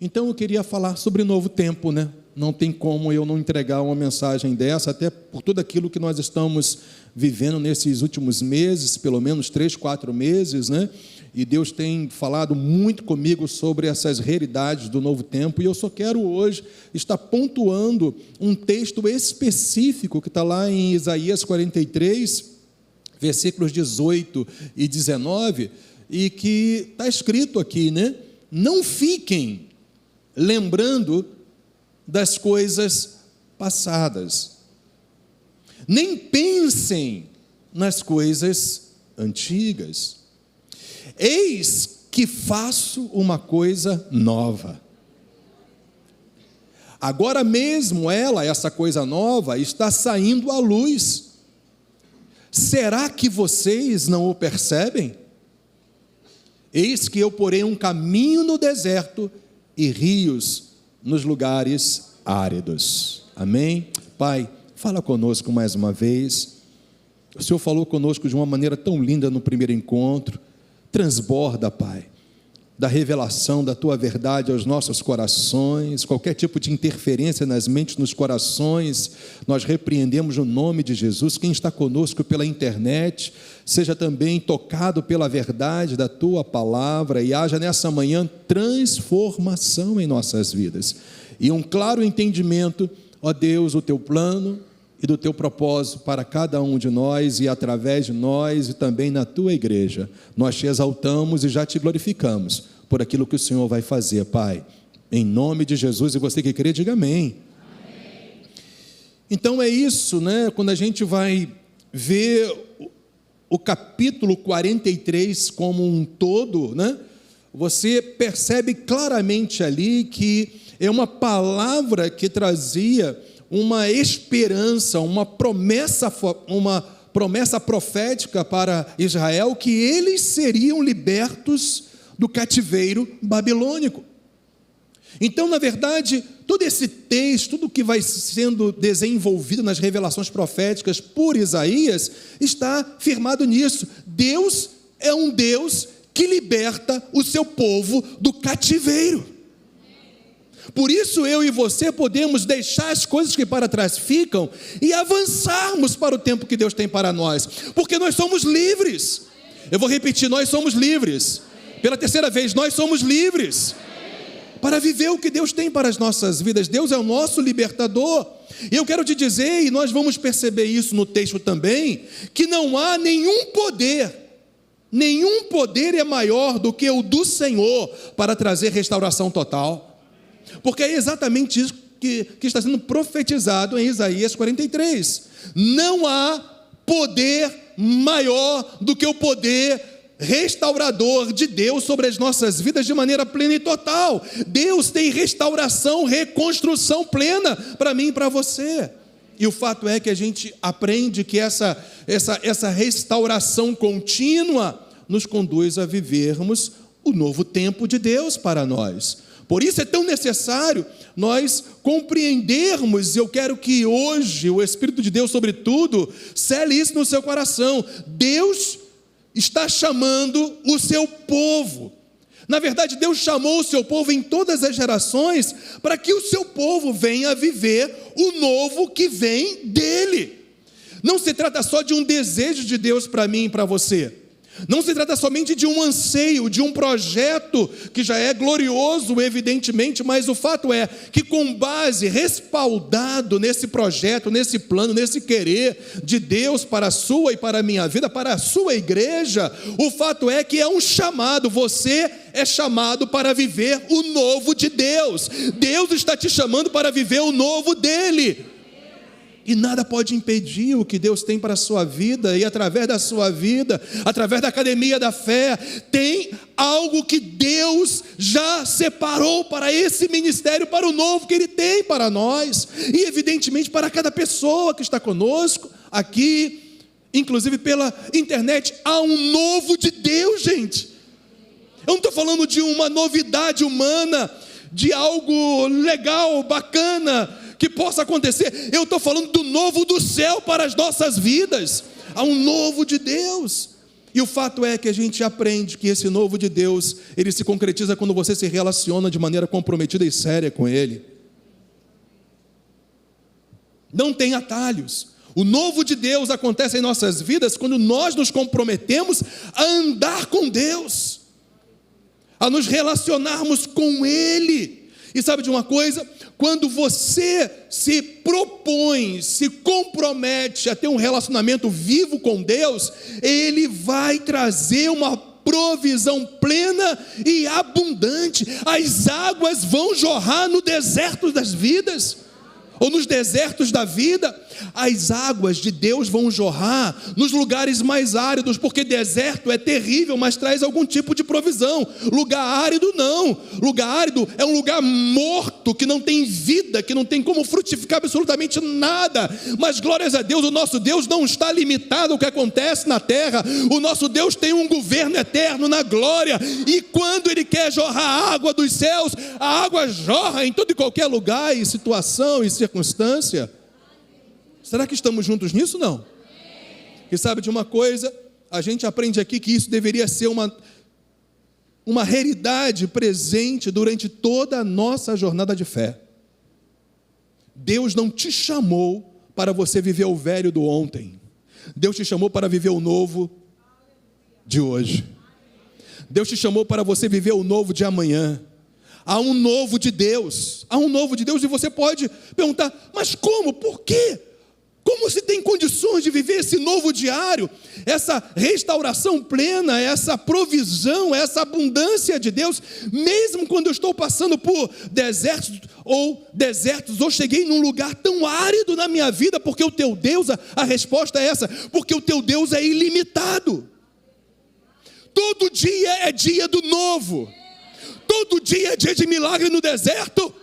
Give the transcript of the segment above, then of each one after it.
Então eu queria falar sobre novo tempo, né? Não tem como eu não entregar uma mensagem dessa, até por tudo aquilo que nós estamos vivendo nesses últimos meses, pelo menos 3, 4 meses, né? E Deus tem falado muito comigo sobre essas realidades do novo tempo, e eu só quero hoje estar pontuando um texto específico que está lá em Isaías 43, versículos 18 e 19, e que está escrito aqui, né? Não fiquem lembrando das coisas passadas, nem pensem nas coisas antigas. Eis que faço uma coisa nova. Agora mesmo essa coisa nova, está saindo à luz. Será que vocês não o percebem? Eis que eu porei um caminho no deserto e rios nos lugares áridos. Amém? Pai, fala conosco mais uma vez. O Senhor falou conosco de uma maneira tão linda no primeiro encontro. Transborda, Pai, da revelação da Tua verdade aos nossos corações. Qualquer tipo de interferência nas mentes, nos corações, nós repreendemos no nome de Jesus. Quem está conosco pela internet, seja também tocado pela verdade da Tua palavra, e haja nessa manhã transformação em nossas vidas, e um claro entendimento, ó Deus, do Teu plano e do Teu propósito para cada um de nós, e através de nós, e também na Tua igreja. Nós Te exaltamos e já Te glorificamos por aquilo que o Senhor vai fazer, Pai, em nome de Jesus. E você que crê, diga amém. Amém. Então é isso, né? Quando a gente vai ver o capítulo 43 como um todo, né? Você percebe claramente ali que é uma palavra que trazia uma esperança, uma promessa profética para Israel, que eles seriam libertos do cativeiro babilônico. Então, na verdade, todo esse texto, tudo que vai sendo desenvolvido nas revelações proféticas por Isaías, está firmado nisso. Deus é um Deus que liberta o seu povo do cativeiro. Por isso eu e você podemos deixar as coisas que para trás ficam e avançarmos para o tempo que Deus tem para nós, porque nós somos livres. Eu vou repetir, nós somos livres. Pela terceira vez, nós somos livres para viver o que Deus tem para as nossas vidas. Deus é o nosso libertador. E eu quero te dizer, e nós vamos perceber isso no texto também, que não há nenhum poder é maior do que o do Senhor para trazer restauração total. Porque é exatamente isso que está sendo profetizado em Isaías 43. Não há poder maior do que o poder restaurador de Deus sobre as nossas vidas de maneira plena e total. Deus tem restauração, reconstrução plena para mim e para você. E o fato é que a gente aprende que essa restauração contínua nos conduz a vivermos o novo tempo de Deus para nós. Por isso é tão necessário nós compreendermos, e eu quero que hoje o Espírito de Deus, sobretudo, cele isso no seu coração. Deus está chamando o seu povo. Na verdade, Deus chamou o seu povo em todas as gerações para que o seu povo venha viver o novo que vem dele. Não se trata só de um desejo de Deus para mim e para você. Não se trata somente de um anseio, de um projeto que já é glorioso, evidentemente, mas o fato é que, com base, respaldado nesse projeto, nesse plano, nesse querer de Deus para a sua e para a minha vida, para a sua igreja, o fato é que é um chamado. Você é chamado para viver o novo de Deus. Deus está te chamando para viver o novo dele. E nada pode impedir o que Deus tem para a sua vida, e através da sua vida, através da academia da fé, tem algo que Deus já separou para esse ministério, para o novo que Ele tem para nós, e evidentemente para cada pessoa que está conosco, aqui, inclusive pela internet. Há um novo de Deus, gente. Eu não estou falando de uma novidade humana, de algo legal, bacana, que possa acontecer. Eu estou falando do novo do céu para as nossas vidas. Há um novo de Deus. E o fato é que a gente aprende que esse novo de Deus, ele se concretiza quando você se relaciona de maneira comprometida e séria com Ele. Não tem atalhos. O novo de Deus acontece em nossas vidas quando nós nos comprometemos a andar com Deus, a nos relacionarmos com Ele. E sabe de uma coisa? Quando você se propõe, se compromete a ter um relacionamento vivo com Deus, Ele vai trazer uma provisão plena e abundante. As águas vão jorrar no deserto das vidas, ou nos desertos da vida. As águas de Deus vão jorrar nos lugares mais áridos, porque deserto é terrível, mas traz algum tipo de provisão. Lugar árido não. Lugar árido é um lugar morto, que não tem vida, que não tem como frutificar absolutamente nada. Mas glórias a Deus, o nosso Deus não está limitado ao que acontece na terra. O nosso Deus tem um governo eterno na glória, e quando Ele quer jorrar a água dos céus, a água jorra em todo e qualquer lugar, e situação e circunstância. Será que estamos juntos nisso? Não. E sabe de uma coisa? A gente aprende aqui que isso deveria ser uma realidade presente durante toda a nossa jornada de fé. Deus não te chamou para você viver o velho do ontem. Deus te chamou para viver o novo de hoje. Deus te chamou para você viver o novo de amanhã. Há um novo de Deus. Há um novo de Deus, e você pode perguntar, mas como? Por quê? Como se tem condições de viver esse novo diário, essa restauração plena, essa provisão, essa abundância de Deus, mesmo quando eu estou passando por desertos, ou cheguei num lugar tão árido na minha vida? Porque o teu Deus, a resposta é essa, porque o teu Deus é ilimitado. Todo dia é dia do novo, todo dia é dia de milagre no deserto.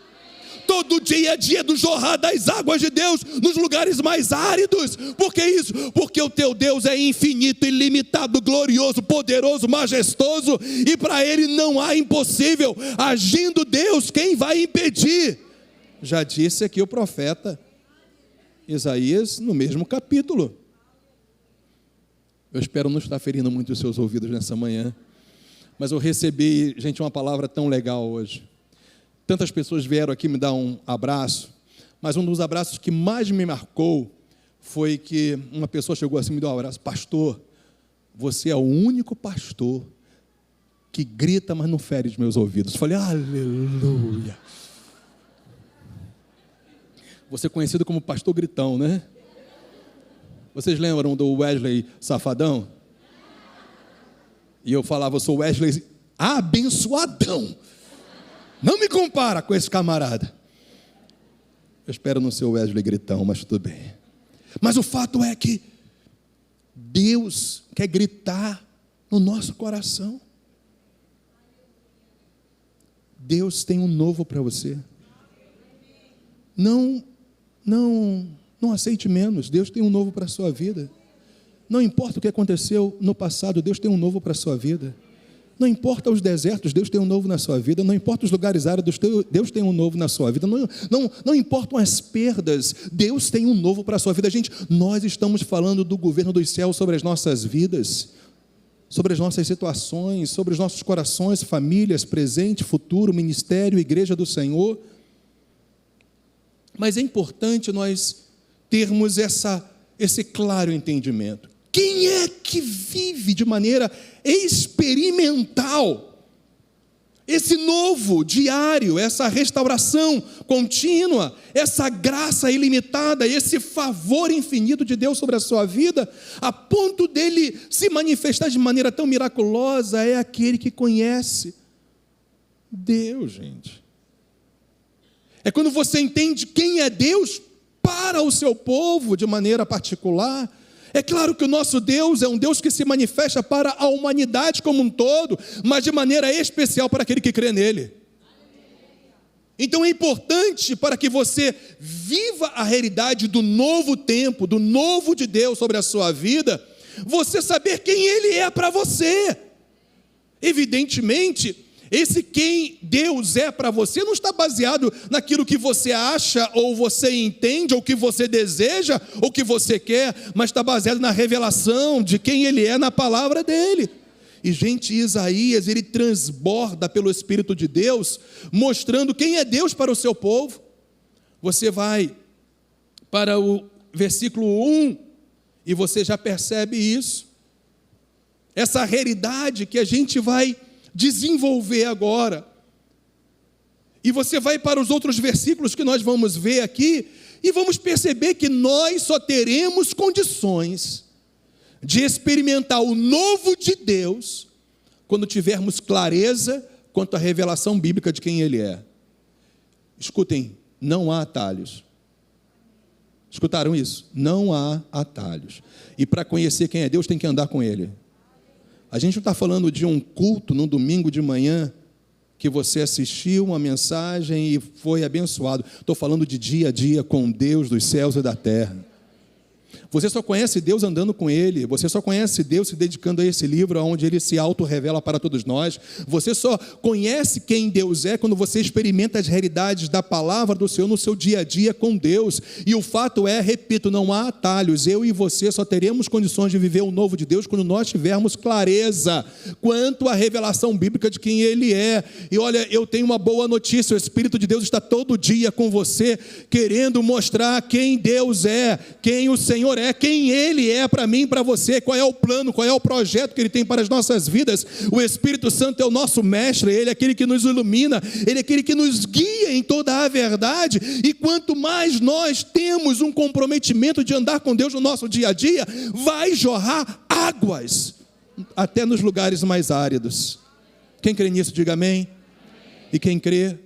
Todo dia é dia do jorrar das águas de Deus nos lugares mais áridos. Por que isso? Porque o teu Deus é infinito, ilimitado, glorioso, poderoso, majestoso, e para Ele não há impossível. Agindo Deus, quem vai impedir? Já disse aqui o profeta Isaías no mesmo capítulo. Eu espero não estar ferindo muito os seus ouvidos nessa manhã, mas eu recebi, gente, uma palavra tão legal hoje. Tantas pessoas vieram aqui me dar um abraço, mas um dos abraços que mais me marcou foi que uma pessoa chegou assim e me deu um abraço. Pastor, você é o único pastor que grita, mas não fere os meus ouvidos. Eu falei, aleluia. Você é conhecido como pastor gritão, né? Vocês lembram do Wesley Safadão? E eu falava, eu sou Wesley abençoadão. Não me compara com esse camarada. Eu espero não ser o Wesley gritão, mas tudo bem. Mas o fato é que Deus quer gritar no nosso coração. Deus tem um novo para você. Não aceite menos. Deus tem um novo para a sua vida. Não importa o que aconteceu no passado, Deus tem um novo para a sua vida. Não importa os desertos, Deus tem um novo na sua vida. Não importa os lugares áridos, Deus tem um novo na sua vida. Não importam as perdas, Deus tem um novo para a sua vida. Gente, nós estamos falando do governo dos céus sobre as nossas vidas, sobre as nossas situações, sobre os nossos corações, famílias, presente, futuro, ministério, igreja do Senhor. Mas é importante nós termos esse claro entendimento. Quem é que vive de maneira experimental esse novo diário, essa restauração contínua, essa graça ilimitada, esse favor infinito de Deus sobre a sua vida, a ponto dele se manifestar de maneira tão miraculosa? É aquele que conhece Deus, gente. É quando você entende quem é Deus para o seu povo de maneira particular. É claro que o nosso Deus é um Deus que se manifesta para a humanidade como um todo, mas de maneira especial para aquele que crê nele. Então é importante, para que você viva a realidade do novo tempo, do novo de Deus sobre a sua vida, você saber quem Ele é para você. Evidentemente, Esse quem Deus é para você não está baseado naquilo que você acha, ou você entende, ou que você deseja, ou que você quer, mas está baseado na revelação de quem Ele é na palavra dEle. E, gente, Isaías, ele transborda pelo Espírito de Deus, mostrando quem é Deus para o seu povo. Você vai para o versículo 1, e você já percebe isso. Essa realidade que a gente vai desenvolver agora. E você vai para os outros versículos que nós vamos ver aqui, e vamos perceber que nós só teremos condições de experimentar o novo de Deus quando tivermos clareza quanto à revelação bíblica de quem Ele é. Escutem, não há atalhos. Escutaram isso? Não há atalhos. E para conhecer quem é Deus, tem que andar com Ele. A gente não está falando de um culto no domingo de manhã, que você assistiu uma mensagem e foi abençoado. Estou falando de dia a dia com Deus dos céus e da terra. Você só conhece Deus andando com Ele. Você só conhece Deus se dedicando a esse livro, onde Ele se auto-revela para todos nós. Você só conhece quem Deus é quando você experimenta as realidades da palavra do Senhor no seu dia a dia com Deus. E o fato é, repito, não há atalhos. Eu e você só teremos condições de viver o novo de Deus quando nós tivermos clareza quanto à revelação bíblica de quem Ele é. E olha, eu tenho uma boa notícia: o Espírito de Deus está todo dia com você, querendo mostrar quem Deus é, quem o Senhor é, quem Ele é para mim e para você, qual é o plano, qual é o projeto que Ele tem para as nossas vidas. O Espírito Santo é o nosso mestre, Ele é aquele que nos ilumina, Ele é aquele que nos guia em toda a verdade. E quanto mais nós temos um comprometimento de andar com Deus no nosso dia a dia, vai jorrar águas até nos lugares mais áridos. Quem crê nisso, diga amém. E quem crê,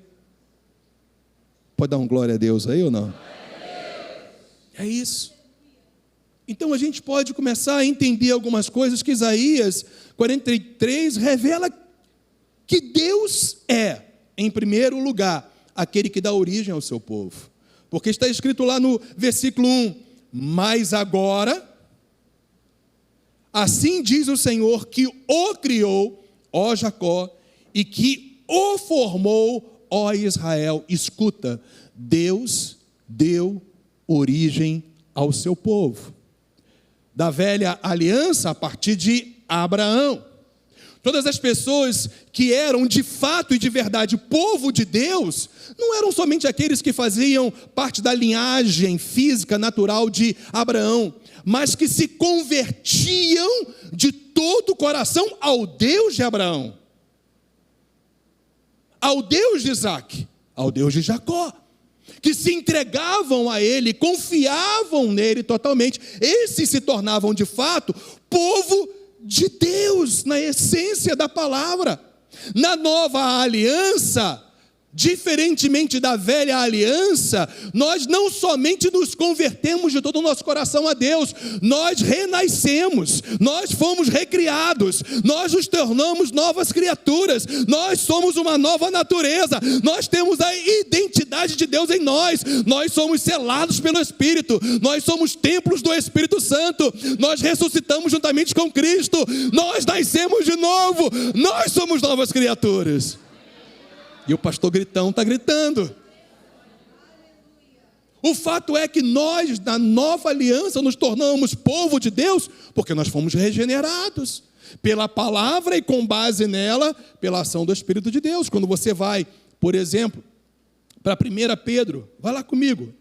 pode dar um glória a Deus aí ou não? É isso. Então a gente pode começar a entender algumas coisas que Isaías 43 revela que Deus é, em primeiro lugar, aquele que dá origem ao seu povo. Porque está escrito lá no versículo 1: mas agora, assim diz o Senhor que o criou, ó Jacó, e que o formou, ó Israel. Escuta, Deus deu origem ao seu povo. Da velha aliança, a partir de Abraão. Todas as pessoas que eram de fato e de verdade povo de Deus, não eram somente aqueles que faziam parte da linhagem física, natural de Abraão, mas que se convertiam de todo o coração ao Deus de Abraão, ao Deus de Isaac, ao Deus de Jacó, que se entregavam a Ele, confiavam nele totalmente. Esses se tornavam de fato povo de Deus, na essência da palavra. Na nova aliança, diferentemente da velha aliança, nós não somente nos convertemos de todo o nosso coração a Deus, nós renascemos, nós fomos recriados, nós nos tornamos novas criaturas, nós somos uma nova natureza, nós temos a identidade de Deus em nós, nós somos selados pelo Espírito, nós somos templos do Espírito Santo, nós ressuscitamos juntamente com Cristo, nós nascemos de novo, nós somos novas criaturas. E o pastor gritão está gritando. O fato é que nós, na nova aliança, nos tornamos povo de Deus, porque nós fomos regenerados pela palavra e com base nela, pela ação do Espírito de Deus. Quando você vai, por exemplo, para 1 Pedro, vai lá comigo,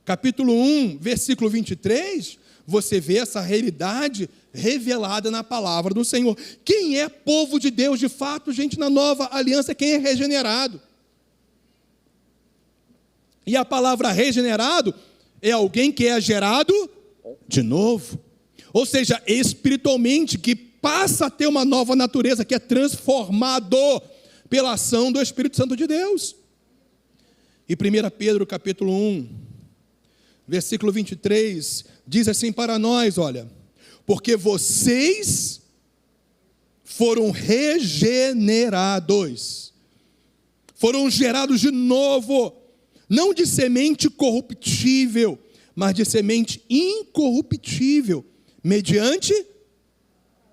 capítulo 1, versículo 23, você vê essa realidade revelada na palavra do Senhor. Quem é povo de Deus de fato, gente, na nova aliança? É quem é regenerado. E a palavra regenerado é alguém que é gerado de novo. Ou seja, espiritualmente, que passa a ter uma nova natureza, que é transformado pela ação do Espírito Santo de Deus. E 1 Pedro capítulo 1, versículo 23, diz assim para nós, olha: porque vocês foram regenerados, foram gerados de novo, não de semente corruptível, mas de semente incorruptível, mediante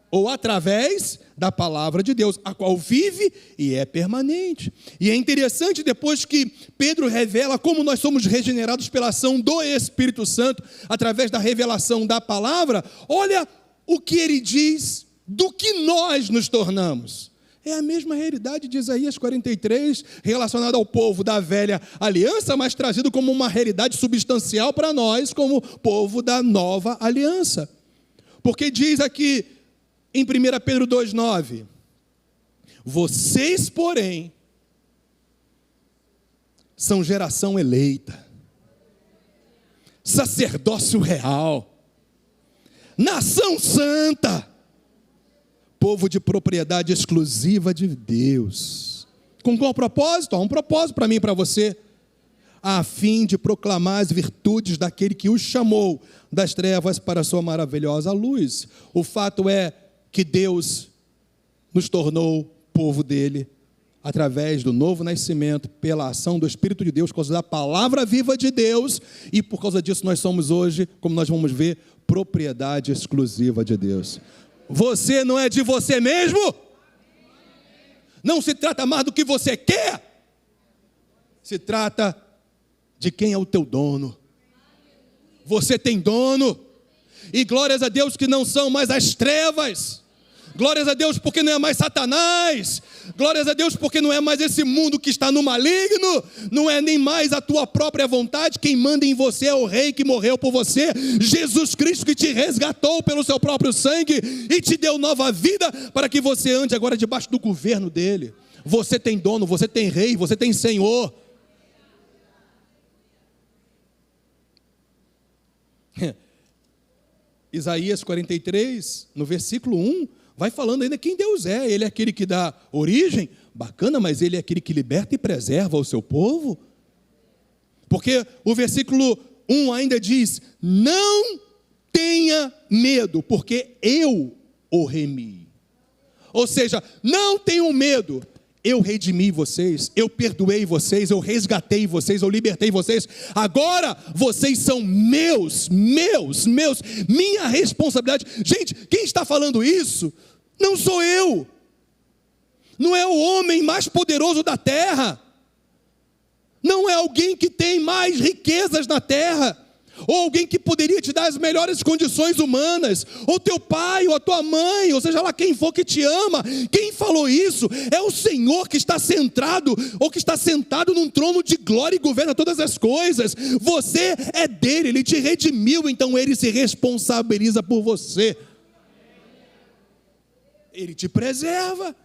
ou através da palavra de Deus, a qual vive e é permanente. E é interessante, depois que Pedro revela como nós somos regenerados pela ação do Espírito Santo, através da revelação da palavra, olha o que ele diz do que nós nos tornamos. É a mesma realidade de Isaías 43, relacionada ao povo da velha aliança, mas trazido como uma realidade substancial para nós, como povo da nova aliança. Porque diz aqui em 1 Pedro 2,9, vocês, porém, são geração eleita, sacerdócio real, nação santa, povo de propriedade exclusiva de Deus. Com qual propósito? Há um propósito para mim e para você. A fim de proclamar as virtudes daquele que os chamou das trevas para a sua maravilhosa luz. O fato é que Deus nos tornou povo dele, através do novo nascimento, pela ação do Espírito de Deus, por causa da palavra viva de Deus, e por causa disso nós somos hoje, como nós vamos ver, propriedade exclusiva de Deus. Você não é de você mesmo? Não se trata mais do que você quer, se trata de quem é o teu dono. Você tem dono, e glórias a Deus que não são mais as trevas, glórias a Deus porque não é mais Satanás, glórias a Deus porque não é mais esse mundo que está no maligno, não é nem mais a tua própria vontade, quem manda em você é o Rei que morreu por você, Jesus Cristo, que te resgatou pelo seu próprio sangue e te deu nova vida para que você ande agora debaixo do governo dele. Você tem dono, você tem Rei, você tem Senhor. Isaías 43, no versículo 1, vai falando ainda quem Deus é. Ele é aquele que dá origem, bacana, mas ele é aquele que liberta e preserva o seu povo. Porque o versículo 1 ainda diz, não tenha medo, porque eu o remi. Ou seja, não tenham medo, eu redimi vocês, eu perdoei vocês, eu resgatei vocês, eu libertei vocês, agora vocês são meus, minha responsabilidade. Gente, quem está falando isso não sou eu, não é o homem mais poderoso da terra, não é alguém que tem mais riquezas na terra, ou alguém que poderia te dar as melhores condições humanas, ou teu pai, ou a tua mãe, ou seja lá quem for que te ama. Quem falou isso é o Senhor que está centrado, ou que está sentado num trono de glória e governa todas as coisas. Você é dele, ele te redimiu, então ele se responsabiliza por você, ele te preserva.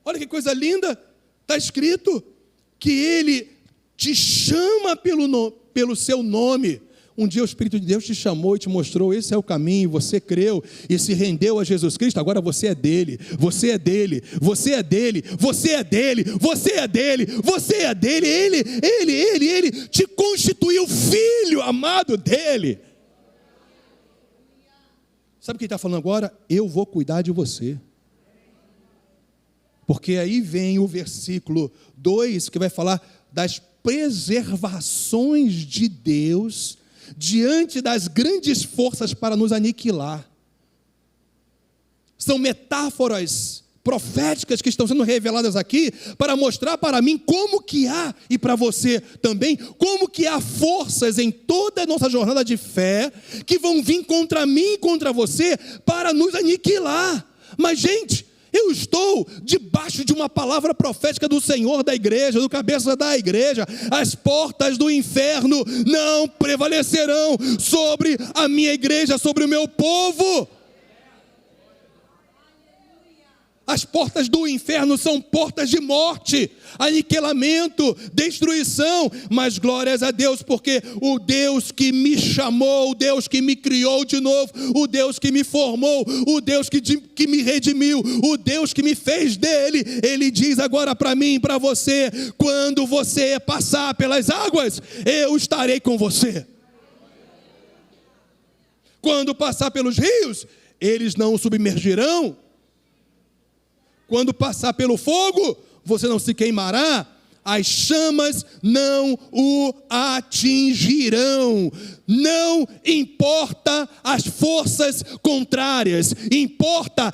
Olha que coisa linda, está escrito que ele te chama pelo seu nome. Um dia o Espírito de Deus te chamou e te mostrou, esse é o caminho, você creu e se rendeu a Jesus Cristo, agora você é dele, você é dele, você é dele, você é dele, você é dele, você é dele, ele te constituiu filho amado dele. Sabe o que ele está falando agora? Eu vou cuidar de você. Porque aí vem o versículo 2, que vai falar das preservações de Deus diante das grandes forças para nos aniquilar. São metáforas proféticas que estão sendo reveladas aqui para mostrar para mim como que há, e para você também, como que há forças em toda a nossa jornada de fé que vão vir contra mim e contra você para nos aniquilar. Mas, gente, eu estou debaixo de uma palavra profética do Senhor da igreja, do cabeça da igreja. As portas do inferno não prevalecerão sobre a minha igreja, sobre o meu povo. As portas do inferno são portas de morte, aniquilamento, destruição, mas glórias a Deus, porque o Deus que me chamou, o Deus que me criou de novo, o Deus que me formou, o Deus que me redimiu, o Deus que me fez dele, ele diz agora para mim e para você, quando você passar pelas águas, eu estarei com você. Quando passar pelos rios, eles não o submergirão. Quando passar pelo fogo, você não se queimará. as chamas não o atingirão. Não importa as forças contrárias, importa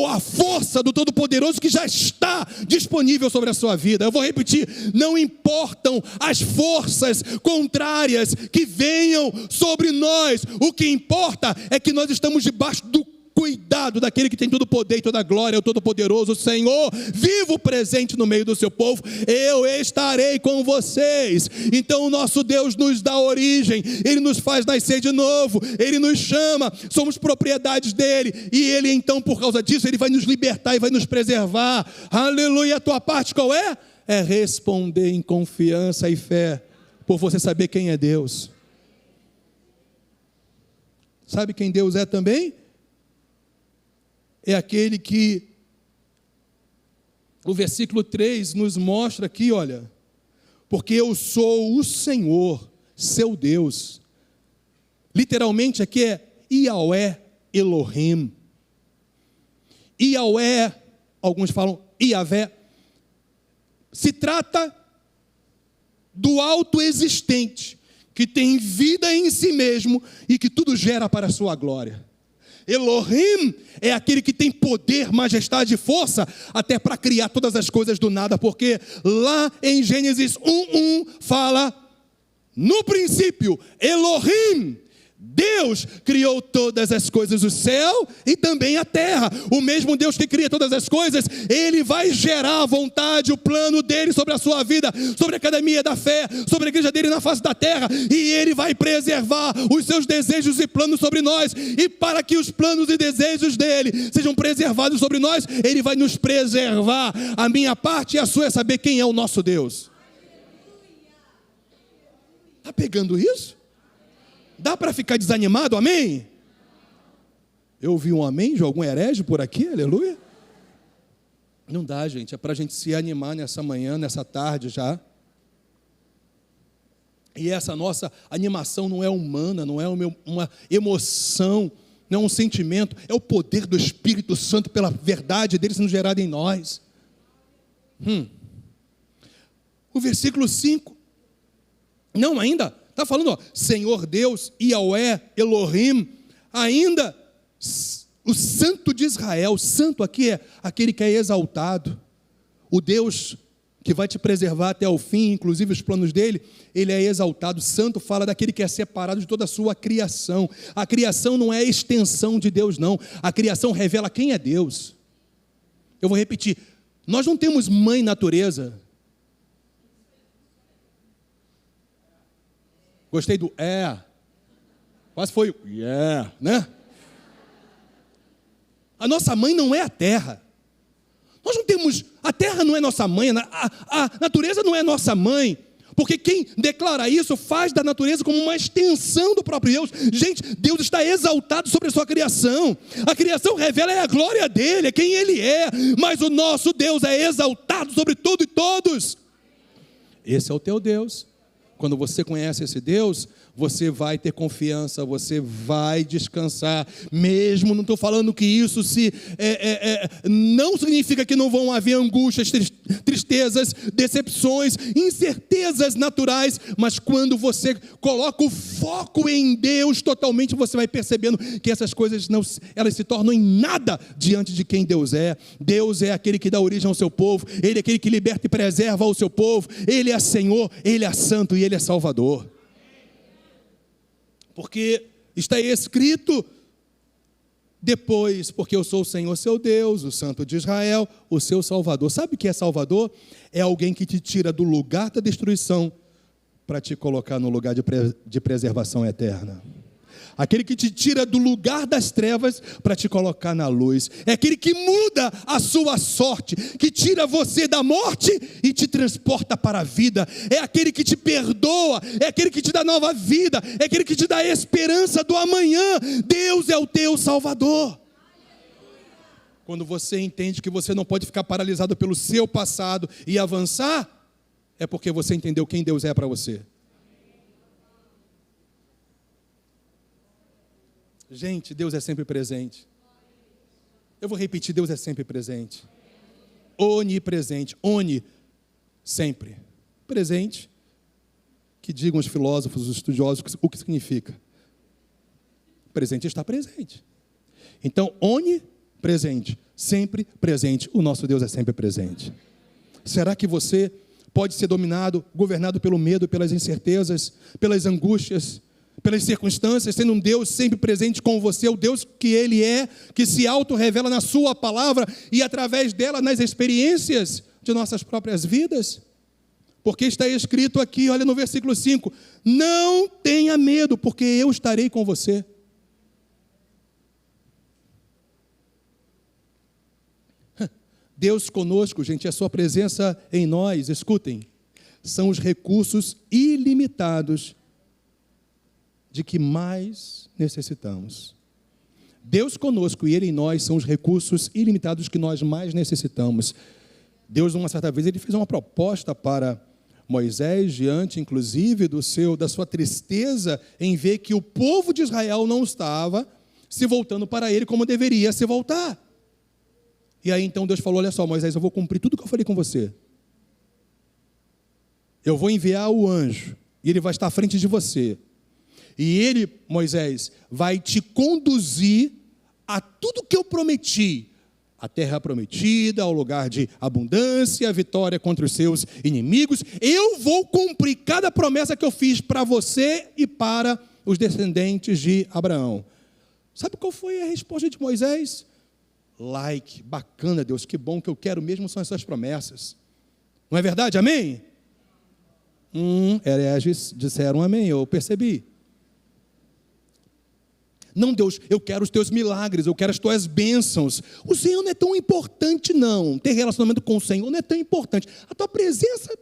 a força do Todo-Poderoso que já está disponível sobre a sua vida. Eu vou repetir, não importam as forças contrárias que venham sobre nós, o que importa é que nós estamos debaixo do cuidado daquele que tem todo o poder e toda a glória, o Todo-Poderoso, o Senhor, vivo presente no meio do seu povo. Eu estarei com vocês. Então o nosso Deus nos dá origem, Ele nos faz nascer de novo, Ele nos chama, somos propriedades dEle, e Ele então, por causa disso, Ele vai nos libertar e vai nos preservar. Aleluia. A tua parte qual é? É responder em confiança e fé, por você saber quem é Deus. Sabe quem Deus é também? É aquele que, o versículo 3 nos mostra aqui, olha, porque eu sou o Senhor, seu Deus. Literalmente aqui é Yahweh Elohim. Yahweh, alguns falam Yahvé, se trata do autoexistente, que tem vida em si mesmo e que tudo gera para a sua glória. Elohim é aquele que tem poder, majestade e força até para criar todas as coisas do nada, porque lá em Gênesis 1:1 fala, no princípio, Elohim, Deus criou todas as coisas, o céu e também a terra. O mesmo Deus que cria todas as coisas, Ele vai gerar a vontade, o plano dEle sobre a sua vida, sobre a academia da fé, sobre a igreja dEle na face da terra, e Ele vai preservar os seus desejos e planos sobre nós, e para que os planos e desejos dEle sejam preservados sobre nós, Ele vai nos preservar. A minha parte e a sua é saber quem é o nosso Deus. Está pegando isso? Dá para ficar desanimado, amém? Eu ouvi um amém de algum herege por aqui, aleluia? Não dá, gente, é para a gente se animar nessa manhã, nessa tarde já. E essa nossa animação não é humana, não é uma emoção, não é um sentimento, é o poder do Espírito Santo pela verdade dele sendo gerada em nós. O versículo 5, não, ainda... Está falando, ó, Senhor Deus, Yahweh, Elohim, ainda o Santo de Israel. Santo aqui é aquele que é exaltado, o Deus que vai te preservar até o fim, inclusive os planos dele, ele é exaltado. Santo fala daquele que é separado de toda a sua criação. A criação não é a extensão de Deus, não. A criação revela quem é Deus. Eu vou repetir, nós não temos mãe natureza. Gostei do quase foi o né? A nossa mãe não é a terra. Nós não temos, a terra não é nossa mãe, a natureza não é nossa mãe, porque quem declara isso faz da natureza como uma extensão do próprio Deus. Gente, Deus está exaltado sobre a sua criação. A criação revela a glória dele, é quem ele é, mas o nosso Deus é exaltado sobre tudo e todos. Esse é o teu Deus. Quando você conhece esse Deus, você vai ter confiança, você vai descansar. Mesmo, não estou falando que isso não significa que não vão haver angústias, tristezas, decepções, incertezas naturais, mas quando você coloca o foco em Deus totalmente, você vai percebendo que essas coisas elas se tornam em nada diante de quem Deus é. Deus é aquele que dá origem ao seu povo, Ele é aquele que liberta e preserva o seu povo, Ele é Senhor, Ele é Santo e Ele é Salvador. Porque está escrito depois, porque eu sou o Senhor seu Deus, o Santo de Israel, o seu Salvador. Sabe o que é Salvador? É alguém que te tira do lugar da destruição para te colocar no lugar de preservação eterna. Aquele que te tira do lugar das trevas para te colocar na luz. É aquele que muda a sua sorte, que tira você da morte e te transporta para a vida. É aquele que te perdoa, é aquele que te dá nova vida, é aquele que te dá a esperança do amanhã. Deus é o teu Salvador. Quando você entende que você não pode ficar paralisado pelo seu passado e avançar, é porque você entendeu quem Deus é para você. Gente, Deus é sempre presente. Eu vou repetir, Deus é sempre presente. Onipresente. sempre presente, que digam os filósofos, os estudiosos, o que significa. Presente está presente. Então, onipresente, sempre presente. O nosso Deus é sempre presente. Será que você pode ser dominado, governado pelo medo, pelas incertezas, pelas angústias, pelas circunstâncias, sendo um Deus sempre presente com você, o Deus que Ele é, que se auto-revela na sua palavra e através dela nas experiências de nossas próprias vidas? Porque está escrito aqui, olha no versículo 5, não tenha medo, porque eu estarei com você. Deus conosco, gente, a sua presença em nós, escutem, são os recursos ilimitados de que mais necessitamos. Deus conosco e Ele em nós são os recursos ilimitados que nós mais necessitamos. Deus, uma certa vez, Ele fez uma proposta para Moisés, diante, inclusive, da sua tristeza em ver que o povo de Israel não estava se voltando para Ele como deveria se voltar. E aí, então, Deus falou, olha só, Moisés, eu vou cumprir tudo que eu falei com você. Eu vou enviar o anjo, e ele vai estar à frente de você. E ele, Moisés, vai te conduzir a tudo que eu prometi. A terra prometida, ao lugar de abundância, a vitória contra os seus inimigos. Eu vou cumprir cada promessa que eu fiz para você e para os descendentes de Abraão. Sabe qual foi a resposta de Moisés? Bacana, Deus, que bom, que eu quero mesmo são essas promessas. Não é verdade? Amém? Hereges disseram amém, eu percebi. Não, Deus, eu quero os teus milagres, eu quero as tuas bênçãos. O Senhor não é tão importante, não. Ter relacionamento com o Senhor não é tão importante. A tua presença,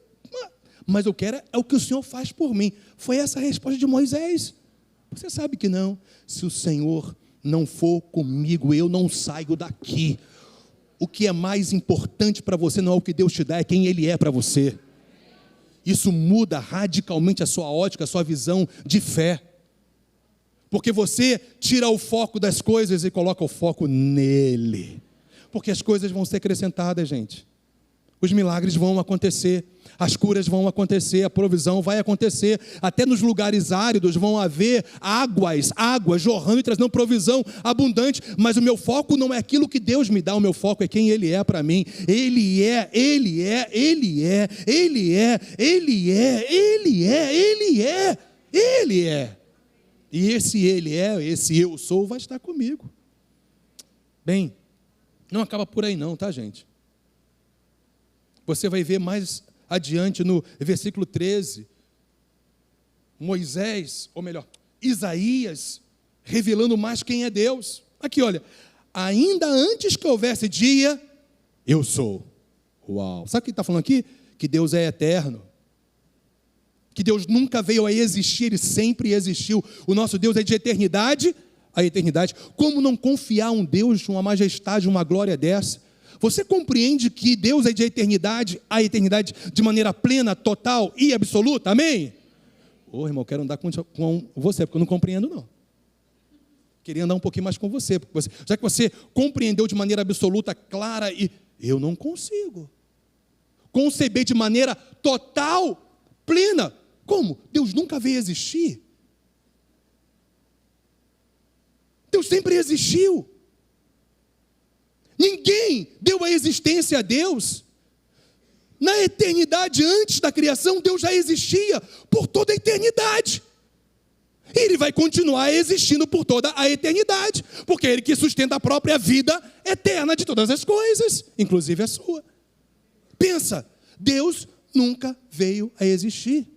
mas eu quero é o que o Senhor faz por mim. Foi essa a resposta de Moisés. Você sabe que não. Se o Senhor não for comigo, eu não saio daqui. O que é mais importante para você não é o que Deus te dá, é quem Ele é para você. Isso muda radicalmente a sua ótica, a sua visão de fé. Porque você tira o foco das coisas e coloca o foco nele. Porque as coisas vão ser acrescentadas, gente. Os milagres vão acontecer, as curas vão acontecer, a provisão vai acontecer. Até nos lugares áridos vão haver águas jorrando e trazendo provisão abundante. Mas o meu foco não é aquilo que Deus me dá, o meu foco é quem Ele é para mim. Ele é. E esse Ele é, esse eu sou, vai estar comigo. Bem, não acaba por aí não, tá, gente? Você vai ver mais adiante no versículo 13, Moisés, ou melhor, Isaías, revelando mais quem é Deus. Aqui, olha, ainda antes que houvesse dia, eu sou. Uau! Sabe o que ele está falando aqui? Que Deus é eterno. Que Deus nunca veio a existir, Ele sempre existiu. O nosso Deus é de eternidade a eternidade. Como não confiar um Deus, uma majestade, uma glória dessa? Você compreende que Deus é de eternidade a eternidade de maneira plena, total e absoluta? Amém? Irmão, eu quero andar com você, porque eu não compreendo, não. Queria andar um pouquinho mais com você, já que você compreendeu de maneira absoluta, clara, e eu não consigo conceber de maneira total, plena. Como? Deus nunca veio existir. Deus sempre existiu. Ninguém deu a existência a Deus. Na eternidade, antes da criação, Deus já existia por toda a eternidade. E Ele vai continuar existindo por toda a eternidade, porque é Ele que sustenta a própria vida eterna de todas as coisas, inclusive a sua. Pensa, Deus nunca veio a existir.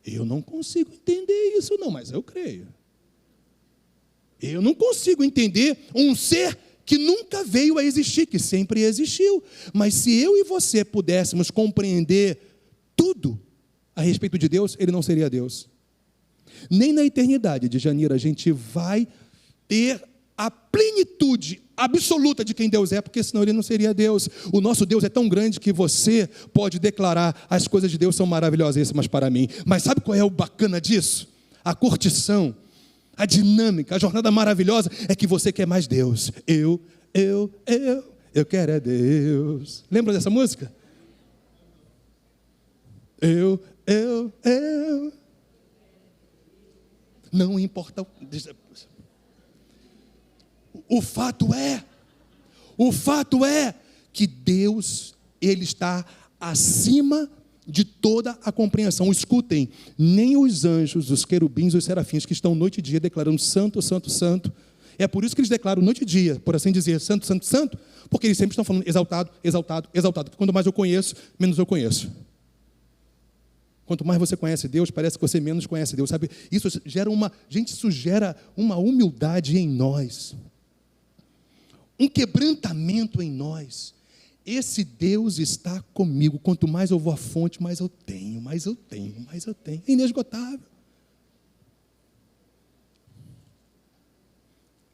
Eu não consigo entender isso não, mas eu creio. Eu não consigo entender um ser que nunca veio a existir, que sempre existiu. Mas se eu e você pudéssemos compreender tudo a respeito de Deus, Ele não seria Deus. Nem na eternidade de Janira a gente vai ter a plenitude absoluta de quem Deus é, porque senão Ele não seria Deus. O nosso Deus é tão grande que você pode declarar: as coisas de Deus são maravilhosíssimas para mim. Mas sabe qual é o bacana disso? A curtição, a dinâmica, a jornada maravilhosa é que você quer mais Deus. Eu quero é Deus. Lembra dessa música? Eu. Não importa. O fato é que Deus, Ele está acima de toda a compreensão. Escutem, nem os anjos, os querubins, os serafins que estão noite e dia declarando santo, santo, santo. É por isso que eles declaram noite e dia, por assim dizer, santo, santo, santo, porque eles sempre estão falando exaltado, exaltado, exaltado. Quanto mais eu conheço, menos eu conheço. Quanto mais você conhece Deus, parece que você menos conhece Deus, sabe? Isso gera isso gera uma humildade em nós, um quebrantamento em nós. Esse Deus está comigo. Quanto mais eu vou à fonte, mais eu tenho, mais eu tenho, mais eu tenho. É inesgotável.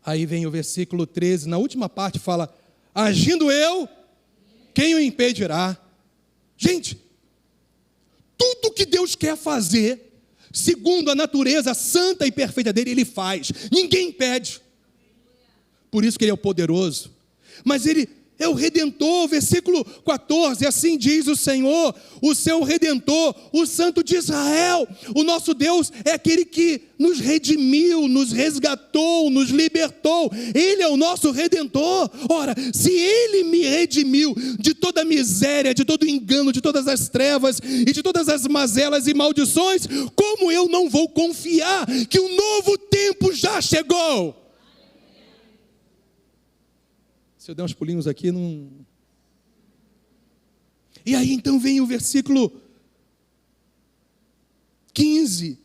Aí vem o versículo 13, na última parte fala, agindo eu, quem o impedirá? Gente, tudo que Deus quer fazer, segundo a natureza santa e perfeita dele, Ele faz. Ninguém impede. Por isso que Ele é o poderoso. Mas Ele é o Redentor, versículo 14, assim diz o Senhor, o seu Redentor, o Santo de Israel. O nosso Deus é aquele que nos redimiu, nos resgatou, nos libertou. Ele é o nosso Redentor. Ora, se Ele me redimiu de toda a miséria, de todo o engano, de todas as trevas e de todas as mazelas e maldições, como eu não vou confiar que o novo tempo já chegou? Se eu der uns pulinhos aqui, não... E aí então vem o versículo 15.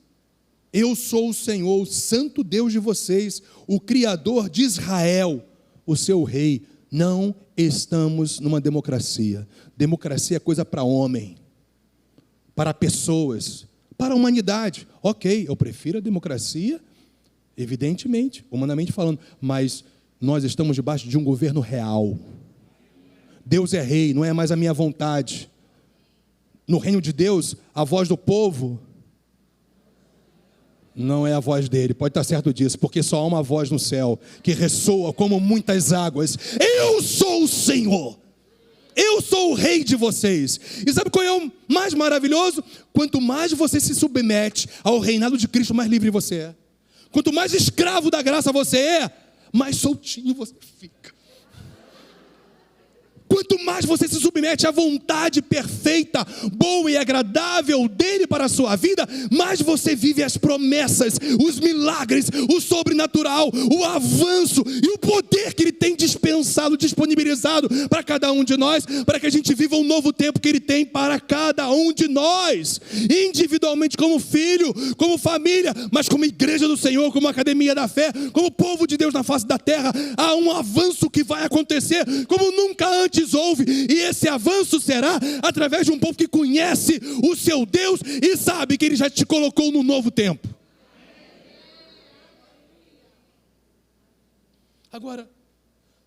Eu sou o Senhor, o santo Deus de vocês, o Criador de Israel, o seu rei. Não estamos numa democracia. Democracia é coisa para homem, para pessoas, para a humanidade. Ok, eu prefiro a democracia, evidentemente, humanamente falando, mas nós estamos debaixo de um governo real. Deus é rei, não é mais a minha vontade. No reino de Deus, a voz do povo não é a voz dele, pode estar certo disso, porque só há uma voz no céu que ressoa como muitas águas. Eu sou o Senhor, eu sou o rei de vocês. E sabe qual é o mais maravilhoso? Quanto mais você se submete ao reinado de Cristo, mais livre você é. Quanto mais escravo da graça você é, mais soltinho você fica. Quanto mais você se submete à vontade perfeita, boa e agradável dele para a sua vida, mais você vive as promessas, os milagres, o sobrenatural, o avanço e o poder que ele tem dispensado, disponibilizado para cada um de nós, para que a gente viva um novo tempo que ele tem para cada um de nós, individualmente como filho, como família, mas como igreja do Senhor, como academia da fé, como povo de Deus na face da terra. Há um avanço que vai acontecer como nunca antes houve, e esse avanço será através de um povo que conhece o seu Deus e sabe que Ele já te colocou no novo tempo. Agora,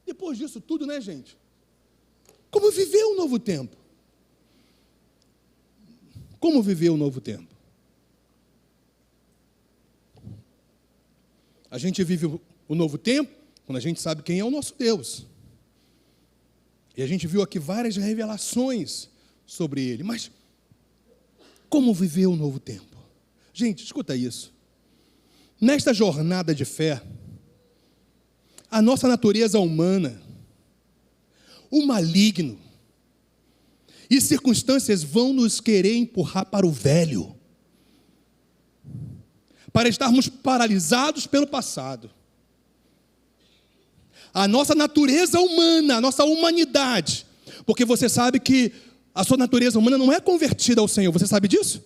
depois disso tudo, né, gente? Como viver um novo tempo? Como viver um novo tempo? A gente vive o novo tempo quando a gente sabe quem é o nosso Deus. E a gente viu aqui várias revelações sobre ele. Mas como viver o novo tempo? Gente, escuta isso. Nesta jornada de fé, a nossa natureza humana, o maligno e circunstâncias vão nos querer empurrar para o velho, para estarmos paralisados pelo passado. A nossa natureza humana, a nossa humanidade, porque você sabe que a sua natureza humana não é convertida ao Senhor, você sabe disso?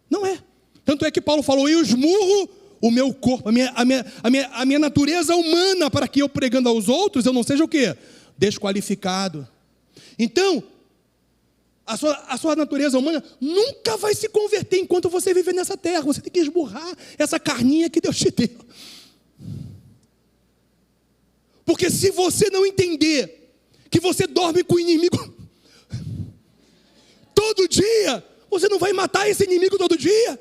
Não é. Tanto é que Paulo falou, eu esmurro o meu corpo, a minha natureza humana, para que eu pregando aos outros, eu não seja o quê? Desqualificado. Então, a sua natureza humana nunca vai se converter enquanto você viver nessa terra. Você tem que esmurrar essa carninha que Deus te deu. Porque se você não entender que você dorme com o inimigo todo dia, você não vai matar esse inimigo todo dia.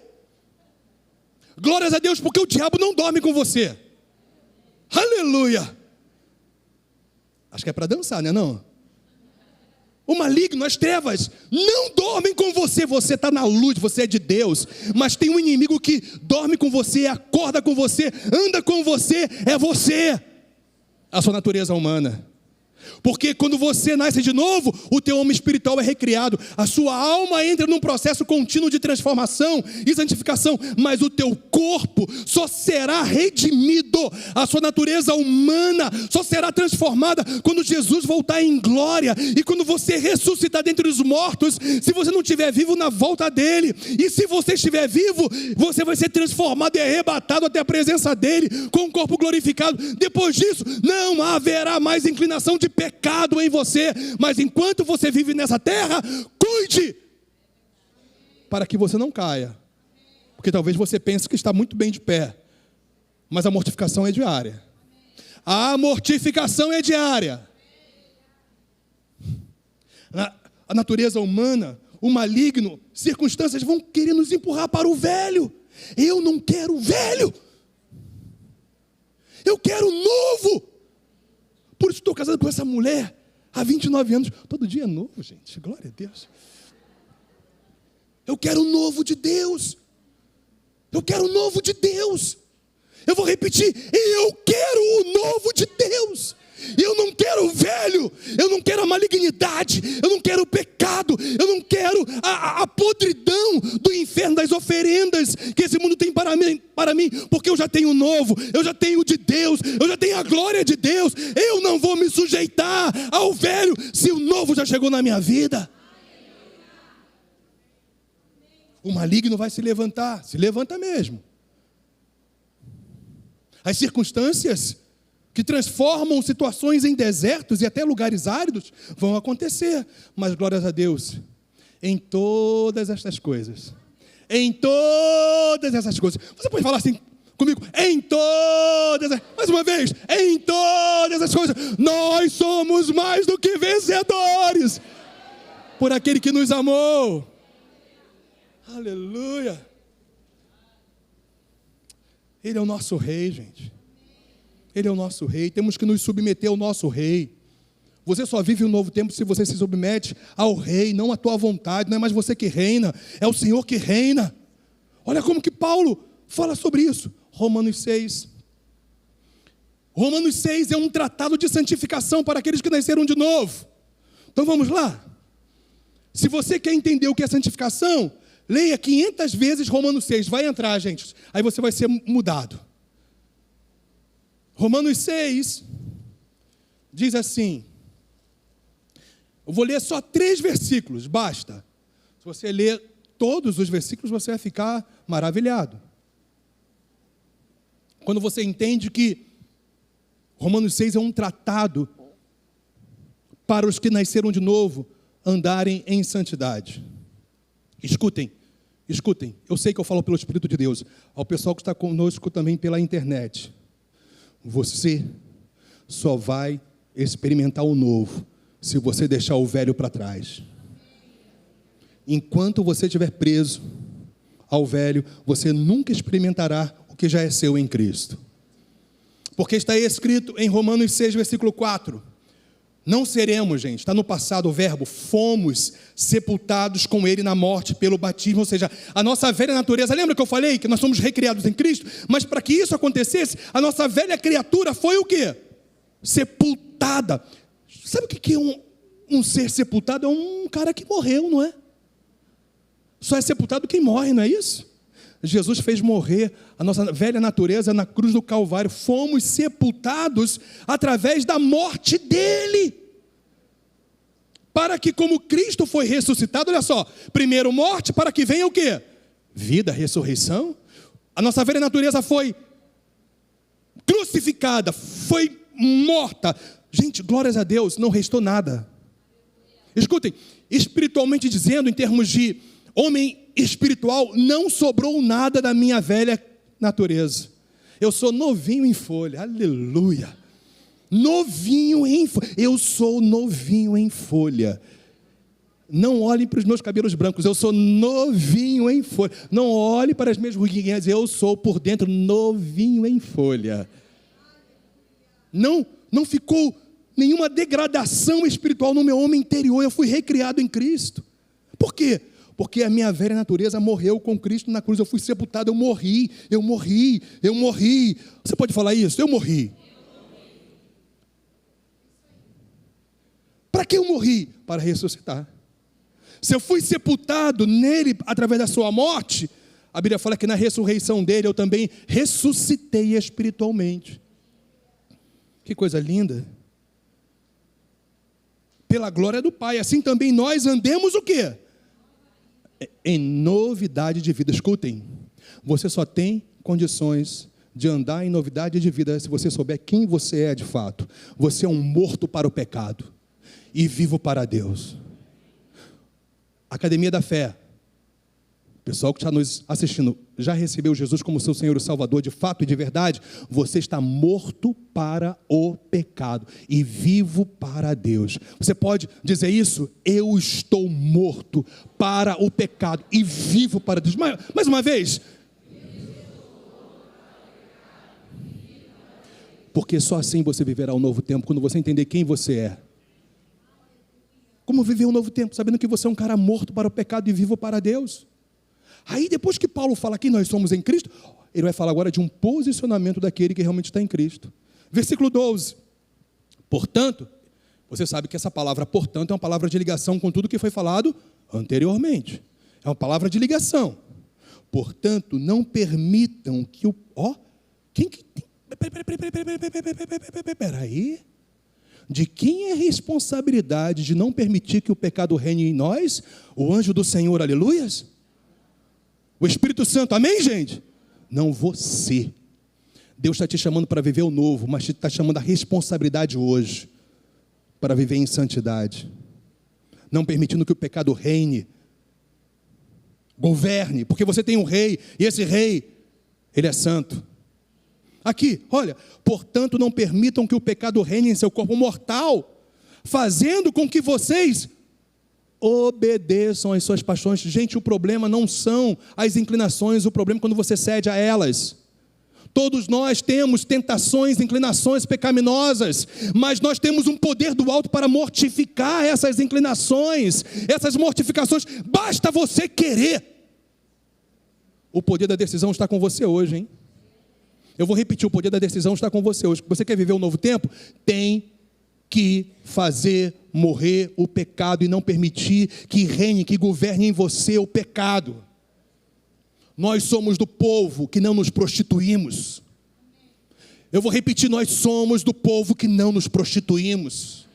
Glórias a Deus, porque o diabo não dorme com você. Aleluia. Acho que é para dançar, né? Não? o maligno, as trevas, não dormem com você. Você está na luz, você é de Deus. Mas tem um inimigo que dorme com você, acorda com você, anda com você, é você. A sua natureza humana. Porque quando você nasce de novo, o teu homem espiritual é recriado. A sua alma entra num processo contínuo de transformação e santificação. Mas o teu corpo só será redimido. A sua natureza humana só será transformada quando Jesus voltar em glória. E quando você ressuscitar dentre os mortos, se você não estiver vivo na volta dele. E se você estiver vivo, você vai ser transformado e arrebatado até a presença dele, com o corpo glorificado. Depois disso, não haverá mais inclinação de pecado em você, mas enquanto você vive nessa terra, cuide, para que você não caia, porque talvez você pense que está muito bem de pé, mas a mortificação é diária, a mortificação é diária, a natureza humana, o maligno, circunstâncias vão querer nos empurrar para o velho. Eu não quero velho, eu quero novo. Por isso estou casado com essa mulher há 29 anos. Todo dia é novo, gente. Glória a Deus. Eu quero o novo de Deus. Eu quero o novo de Deus. Eu vou repetir. Eu quero o novo de Deus. Eu não quero o velho. Eu não quero a malignidade. Eu não quero o pecado. Eu não quero a podridão do inferno, das oferendas que esse mundo tem para mim. Porque eu já tenho o novo. Eu já tenho o de Deus. Eu já tenho a glória de Deus. Eu não vou me sujeitar ao velho se o novo já chegou na minha vida. O maligno vai se levantar. Se levanta mesmo. As circunstâncias que transformam situações em desertos e até lugares áridos, vão acontecer. Mas glórias a Deus, em todas estas coisas, você pode falar assim comigo, mais uma vez, em todas as coisas, nós somos mais do que vencedores, por aquele que nos amou. Aleluia. Ele é o nosso rei, gente. Ele é o nosso rei, temos que nos submeter ao nosso rei. Você só vive um novo tempo se você se submete ao rei, não à tua vontade. Não é mais você que reina, é o Senhor que reina. Olha como que Paulo fala sobre isso. Romanos 6 é um tratado de santificação para aqueles que nasceram de novo. Então vamos lá. Se você quer entender o que é santificação, leia 500 vezes Romanos 6, vai entrar, gente. Aí você vai ser mudado. Romanos 6 diz assim, eu vou ler só 3 versículos, basta. Se você ler todos os versículos, você vai ficar maravilhado. Quando você entende que Romanos 6 é um tratado para os que nasceram de novo andarem em santidade. Escutem, eu sei que eu falo pelo Espírito de Deus, ao pessoal que está conosco também pela internet. Você só vai experimentar o novo se você deixar o velho para trás. Enquanto você estiver preso ao velho, você nunca experimentará o que já é seu em Cristo. Porque está escrito em Romanos 6, versículo 4. Não seremos, gente, está no passado o verbo, fomos sepultados com ele na morte pelo batismo, ou seja, a nossa velha natureza, lembra que eu falei que nós somos recriados em Cristo? Mas para que isso acontecesse, a nossa velha criatura foi o quê? Sepultada. Sabe o que é um ser sepultado? É um cara que morreu, não é? Só é sepultado quem morre, não é isso? Jesus fez morrer a nossa velha natureza na cruz do Calvário. Fomos sepultados através da morte dele. Para que, como Cristo foi ressuscitado, olha só, primeiro morte, para que venha o quê? Vida, ressurreição. A nossa velha natureza foi crucificada, foi morta. Gente, glórias a Deus, não restou nada. Escutem, espiritualmente dizendo, em termos de homem espiritual, não sobrou nada da minha velha natureza. Eu sou novinho em folha, aleluia. Novinho em folha, eu sou novinho em folha. Não olhem para os meus cabelos brancos, eu sou novinho em folha. Não olhe para as minhas ruguinhas, eu sou por dentro novinho em folha. Não ficou nenhuma degradação espiritual no meu homem interior. Eu fui recriado em Cristo. Por quê? Porque a minha velha natureza morreu com Cristo na cruz. Eu fui sepultado, eu morri. Você pode falar isso? Eu morri. Para que eu morri? Para ressuscitar. Se eu fui sepultado nele através da sua morte, a Bíblia fala que na ressurreição dele eu também ressuscitei espiritualmente. Que coisa linda. Pela glória do Pai. Assim também nós andemos o quê? Em novidade de vida. Escutem, você só tem condições de andar em novidade de vida se você souber quem você é de fato. Você é um morto para o pecado e vivo para Deus. Academia da Fé. Pessoal que está nos assistindo, já recebeu Jesus como seu Senhor e Salvador de fato e de verdade? Você está morto para o pecado e vivo para Deus. Você pode dizer isso? Eu estou morto para o pecado e vivo para Deus. Mais uma vez. Porque só assim você viverá um novo tempo, quando você entender quem você é. Como viver um novo tempo, sabendo que você é um cara morto para o pecado e vivo para Deus. Aí depois que Paulo fala que nós somos em Cristo, ele vai falar agora de um posicionamento daquele que realmente está em Cristo. Versículo 12. Portanto, você sabe que essa palavra portanto é uma palavra de ligação com tudo que foi falado anteriormente. É uma palavra de ligação. Portanto, não permitam que o... Peraí. De quem é a responsabilidade de não permitir que o pecado reine em nós? O anjo do Senhor, aleluias? O Espírito Santo, amém, gente? Não você. Deus está te chamando para viver o novo, mas te está chamando a responsabilidade hoje para viver em santidade. Não permitindo que o pecado reine, governe, porque você tem um rei, e esse rei, ele é santo. Aqui, olha, portanto não permitam que o pecado reine em seu corpo mortal, fazendo com que vocês obedeçam às suas paixões. Gente, o problema não são as inclinações, o problema é quando você cede a elas. Todos nós temos tentações, inclinações pecaminosas, mas nós temos um poder do alto para mortificar essas inclinações, essas mortificações. Basta você querer. O poder da decisão está com você hoje, hein? Eu vou repetir, o poder da decisão está com você hoje. Você quer viver um novo tempo? Tem que fazer morrer o pecado e não permitir que reine, que governe em você o pecado. Nós somos do povo que não nos prostituímos. Eu vou repetir, nós somos do povo que não nos prostituímos.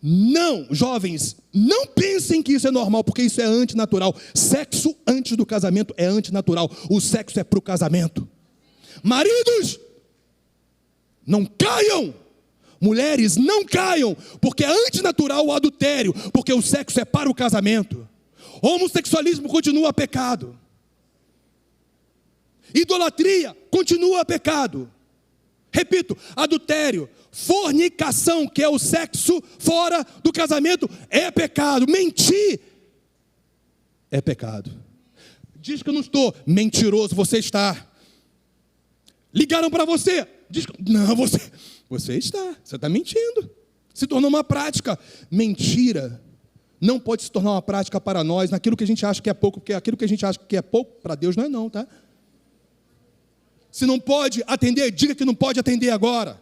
Não, jovens, não pensem que isso é normal, porque isso é antinatural. Sexo antes do casamento é antinatural. O sexo é para o casamento. Maridos, não caiam. Mulheres, não caiam, porque é antinatural o adultério, porque o sexo é para o casamento. Homossexualismo continua pecado. Idolatria continua pecado. Repito, adultério, fornicação, que é o sexo fora do casamento, é pecado. Mentir é pecado. Diz que eu não estou. Mentiroso, você está. Ligaram para você. Diz que... Não, você está mentindo. Se tornou uma prática. Mentira não pode se tornar uma prática para nós, naquilo que a gente acha que é pouco, porque aquilo que a gente acha que é pouco, para Deus não é não, tá? Se não pode atender, diga que não pode atender agora.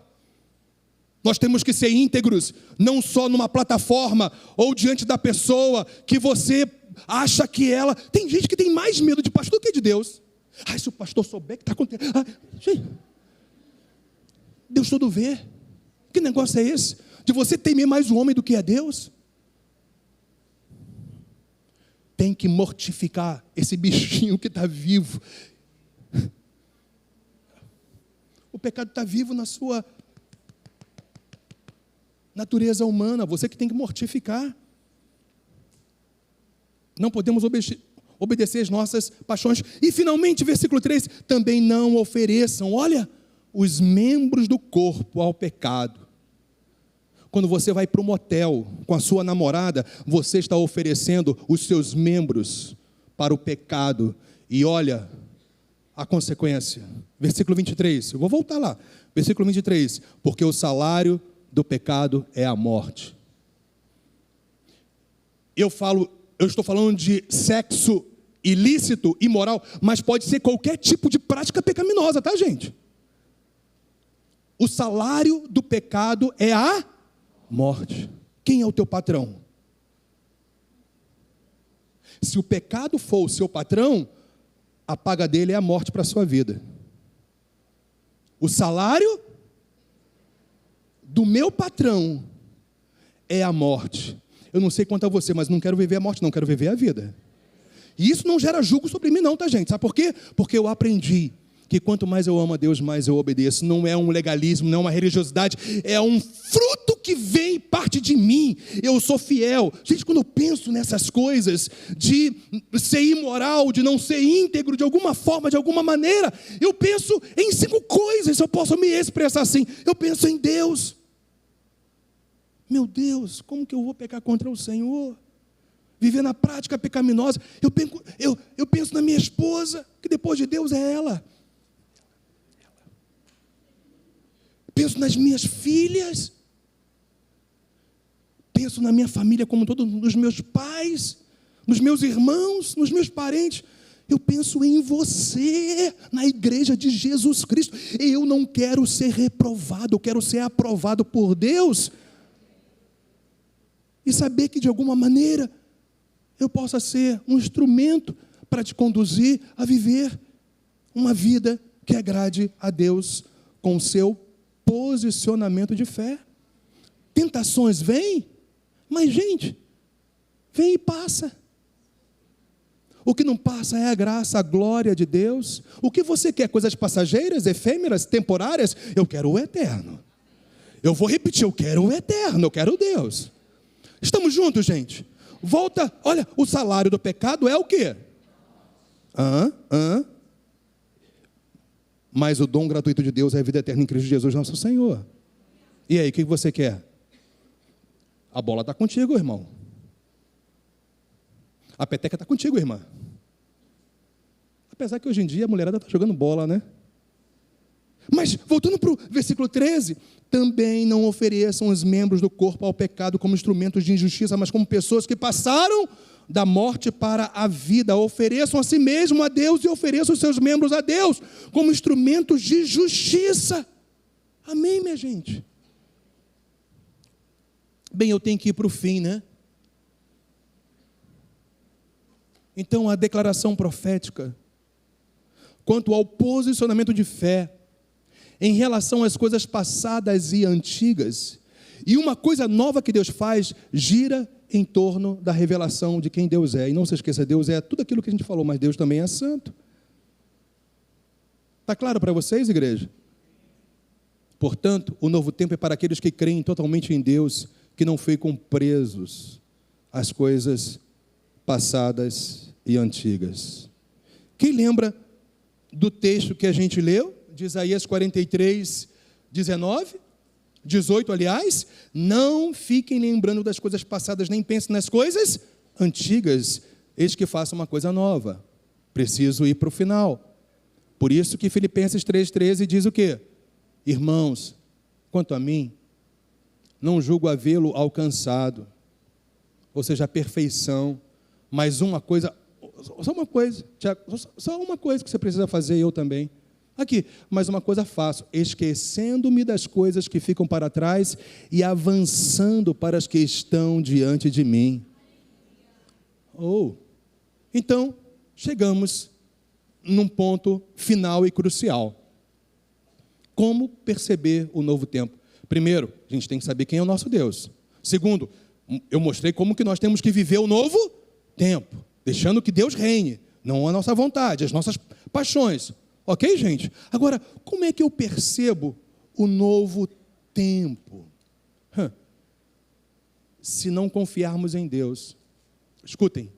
Nós temos que ser íntegros, não só numa plataforma ou diante da pessoa que você acha que ela... Tem gente que tem mais medo de pastor do que de Deus. Ai, se o pastor souber que está acontecendo... Gente, Deus todo vê. Que negócio é esse? De você temer mais o homem do que a Deus? Tem que mortificar esse bichinho que está vivo. O pecado está vivo na sua natureza humana. Você que tem que mortificar. Não podemos obedecer às nossas paixões. E finalmente, versículo 3, também não ofereçam, olha, os membros do corpo ao pecado. Quando você vai para um motel com a sua namorada, você está oferecendo os seus membros para o pecado. E olha a consequência. Versículo 23, eu vou voltar lá. Versículo 23, porque o salário do pecado é a morte. Eu estou falando de sexo ilícito, imoral, mas pode ser qualquer tipo de prática pecaminosa, tá, gente? O salário do pecado é a morte. Quem é o teu patrão? Se o pecado for o seu patrão, a paga dele é a morte para a sua vida. O salário do meu patrão é a morte. Eu não sei quanto a você, mas não quero viver a morte, não quero viver a vida. E isso não gera julgo sobre mim não, tá, gente? Sabe por quê? Porque eu aprendi que quanto mais eu amo a Deus, mais eu obedeço. Não é um legalismo, não é uma religiosidade, é um fruto que vem e parte de mim. Eu sou fiel. Gente, quando eu penso nessas coisas, de ser imoral, de não ser íntegro, de alguma forma, de alguma maneira, eu penso em 5 coisas, se eu posso me expressar assim. Eu penso em Deus. Meu Deus, como que eu vou pecar contra o Senhor? Viver na prática pecaminosa. Eu penso na minha esposa, que depois de Deus é ela. Penso nas minhas filhas. Penso na minha família como todo, nos meus pais, nos meus irmãos, nos meus parentes. Eu penso em você, na igreja de Jesus Cristo. Eu não quero ser reprovado, eu quero ser aprovado por Deus. E saber que de alguma maneira eu possa ser um instrumento para te conduzir a viver uma vida que agrade a Deus com o seu posicionamento de fé. Tentações vêm, mas gente, vem e passa. O que não passa é a graça, a glória de Deus. O que você quer? Coisas passageiras, efêmeras, temporárias? Eu quero o eterno. Eu vou repetir, eu quero o eterno, eu quero Deus. Estamos juntos, gente? Volta, olha, o salário do pecado é o quê? Mas o dom gratuito de Deus é a vida eterna em Cristo Jesus, nosso Senhor. E aí, o que você quer? A bola está contigo, irmão. A peteca está contigo, irmã. Apesar que hoje em dia a mulherada está jogando bola, né? Mas, voltando para o versículo 13, também não ofereçam os membros do corpo ao pecado como instrumentos de injustiça, mas como pessoas que passaram da morte para a vida. Ofereçam a si mesmo a Deus e ofereçam os seus membros a Deus como instrumentos de justiça. Amém, minha gente? Bem, eu tenho que ir para o fim, né? Então, a declaração profética quanto ao posicionamento de fé em relação às coisas passadas e antigas, e uma coisa nova que Deus faz, gira em torno da revelação de quem Deus é. E não se esqueça, Deus é tudo aquilo que a gente falou, mas Deus também é santo. Está claro para vocês, igreja? Portanto, o novo tempo é para aqueles que creem totalmente em Deus, que não ficam presos às coisas passadas e antigas. Quem lembra do texto que a gente leu? De Isaías 43, 18, aliás, não fiquem lembrando das coisas passadas, nem pensem nas coisas antigas, eis que façam uma coisa nova. Preciso ir para o final. Por isso que Filipenses 3,13 diz o quê? Irmãos, quanto a mim, não julgo havê-lo alcançado, ou seja, a perfeição, mas só uma coisa, Tiago, só uma coisa que você precisa fazer, eu também. Aqui, mas uma coisa faço, esquecendo-me das coisas que ficam para trás e avançando para as que estão diante de mim. Então, chegamos num ponto final e crucial. Como perceber o novo tempo? Primeiro, a gente tem que saber quem é o nosso Deus. Segundo, eu mostrei como que nós temos que viver o novo tempo, deixando que Deus reine, não a nossa vontade, as nossas paixões. Ok, gente? Agora, como é que eu percebo o novo tempo? Se não confiarmos em Deus, escutem,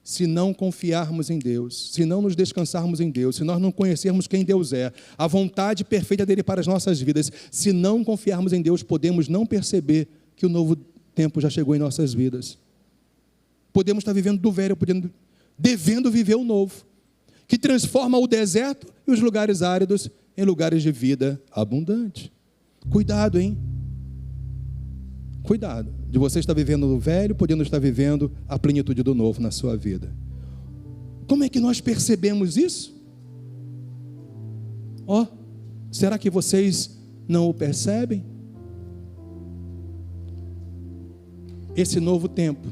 se não confiarmos em Deus, se não nos descansarmos em Deus, se nós não conhecermos quem Deus é, a vontade perfeita dele para as nossas vidas, se não confiarmos em Deus, podemos não perceber que o novo tempo já chegou em nossas vidas. Podemos estar vivendo do velho, devendo viver o novo, que transforma o deserto e os lugares áridos em lugares de vida abundante. Cuidado, hein? Cuidado, de você estar vivendo o velho, podendo estar vivendo a plenitude do novo na sua vida. Como é que nós percebemos isso? Será que vocês não o percebem? Esse novo tempo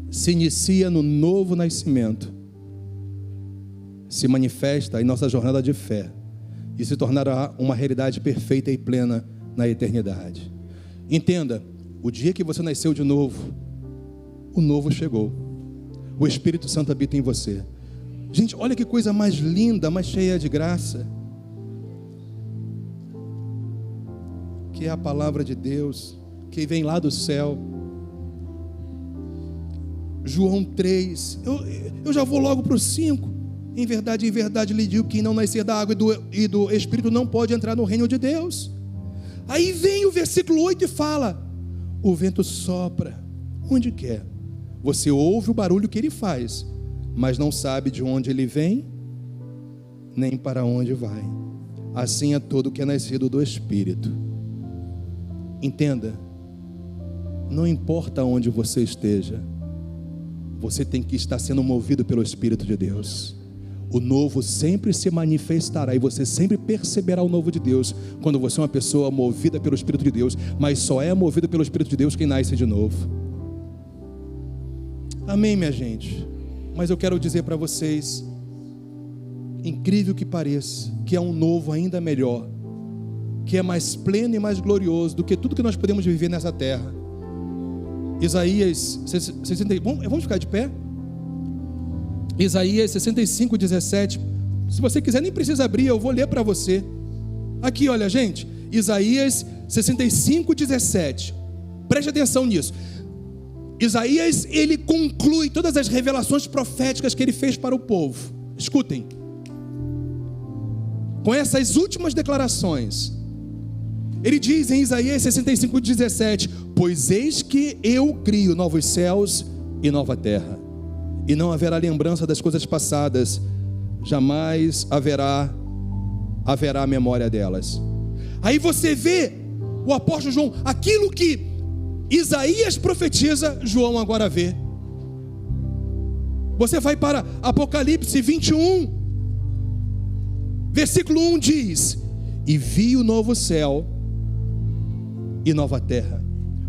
se inicia no novo nascimento, se manifesta em nossa jornada de fé e se tornará uma realidade perfeita e plena na eternidade. Entenda, o dia que você nasceu de novo, o novo chegou. O Espírito Santo habita em você. Gente, olha que coisa mais linda, mais cheia de graça, que é a palavra de Deus, que vem lá do céu. João 3, eu já vou logo para o 5. Em verdade, lhe digo, quem não nascer da água e do Espírito não pode entrar no reino de Deus. Aí vem o versículo 8 e fala: o vento sopra onde quer, você ouve o barulho que ele faz, mas não sabe de onde ele vem, nem para onde vai. Assim é todo que é nascido do Espírito. Entenda, não importa onde você esteja, você tem que estar sendo movido pelo Espírito de Deus. O novo sempre se manifestará e você sempre perceberá o novo de Deus quando você é uma pessoa movida pelo Espírito de Deus. Mas só é movido pelo Espírito de Deus quem nasce de novo. Amém, minha gente? Mas eu quero dizer para vocês, incrível que pareça, que é um novo ainda melhor, que é mais pleno e mais glorioso do que tudo que nós podemos viver nessa terra. Isaías 60, vamos ficar de pé? Isaías 65, 17. Se você quiser, nem precisa abrir, eu vou ler para você. Aqui, olha, gente, Isaías 65, 17. Preste atenção nisso. Isaías, ele conclui todas as revelações proféticas que ele fez para o povo. Escutem. Com essas últimas declarações, ele diz em Isaías 65, 17: pois eis que eu crio novos céus e nova terra, e não haverá lembrança das coisas passadas, jamais haverá memória delas. Aí você vê o apóstolo João, aquilo que Isaías profetiza, João agora vê. Você vai para Apocalipse 21, versículo 1 diz: e vi o novo céu e nova terra,